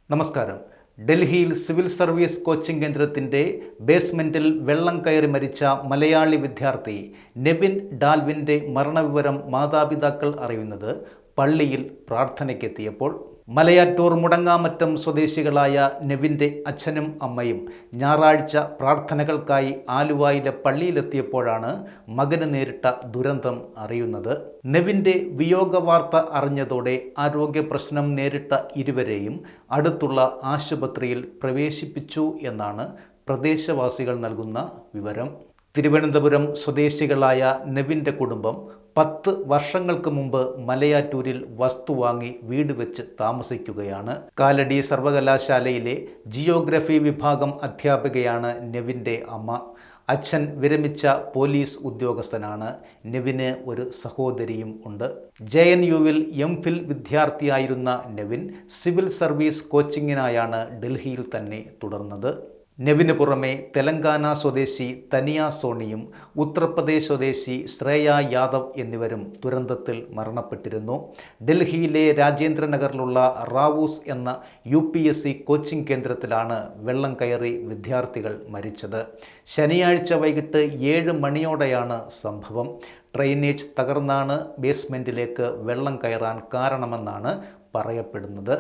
നമസ്കാരം. ഡൽഹിയിൽ civil service coaching കേന്ദ്രത്തിൻ്റെ ബേസ്മെൻറ്റിൽ വെള്ളം കയറി മരിച്ച മലയാളി വിദ്യാർത്ഥി നെവിൻ ഡാൽവിൻ്റെ മരണവിവരം മാതാപിതാക്കൾ അറിയുന്നത് പള്ളിയിൽ പ്രാർത്ഥനയ്ക്കെത്തിയപ്പോൾ. മലയാറ്റൂർ മുടങ്ങാമറ്റം സ്വദേശികളായ നെവിൻ്റെ അച്ഛനും അമ്മയും ഞായറാഴ്ച പ്രാർത്ഥനകൾക്കായി ആലുവായിലെ പള്ളിയിലെത്തിയപ്പോഴാണ് മകന് നേരിട്ട ദുരന്തം അറിയുന്നത്. നെവിൻ്റെ വിയോഗ വാർത്ത അറിഞ്ഞതോടെ ആരോഗ്യ പ്രശ്നം നേരിട്ട ഇരുവരെയും അടുത്തുള്ള ആശുപത്രിയിൽ പ്രവേശിപ്പിച്ചു എന്നാണ് പ്രദേശവാസികൾ നൽകുന്ന വിവരം. തിരുവനന്തപുരം സ്വദേശികളായ നെവിൻ്റെ കുടുംബം 10 വർഷങ്ങൾക്ക് മുമ്പ് മലയാറ്റൂരിൽ വസ്തു വാങ്ങി വീട് വെച്ച് താമസിക്കുകയാണ്. കാലടി സർവകലാശാലയിലെ ജിയോഗ്രഫി വിഭാഗം അധ്യാപികയാണ് നെവിൻ്റെ അമ്മ. അച്ഛൻ വിരമിച്ച പോലീസ് ഉദ്യോഗസ്ഥനാണ്. നെവിന് ഒരു സഹോദരിയും ഉണ്ട്. JNUവിൽ MPhil വിദ്യാർത്ഥിയായിരുന്ന നെവിൻ സിവിൽ സർവീസ് കോച്ചിങ്ങിനായാണ് ഡൽഹിയിൽ തന്നെ തുടർന്നത്. നെവിന് പുറമെ തെലങ്കാന സ്വദേശി തനിയ സോണിയും ഉത്തർപ്രദേശ് സ്വദേശി ശ്രേയ യാദവ് എന്നിവരും ദുരന്തത്തിൽ മരണപ്പെട്ടിരുന്നു. ഡൽഹിയിലെ രാജേന്ദ്രനഗറിലുള്ള റാവൂസ് എന്ന UPSC കോച്ചിംഗ് കേന്ദ്രത്തിലാണ് വെള്ളം കയറി വിദ്യാർത്ഥികൾ മരിച്ചത്. ശനിയാഴ്ച വൈകിട്ട് 7 മണിയോടെയാണ് സംഭവം. ഡ്രെയിനേജ് തകർന്നാണ് ബേസ്മെൻറ്റിലേക്ക് വെള്ളം കയറാൻ കാരണമെന്നാണ് പറയപ്പെടുന്നത്.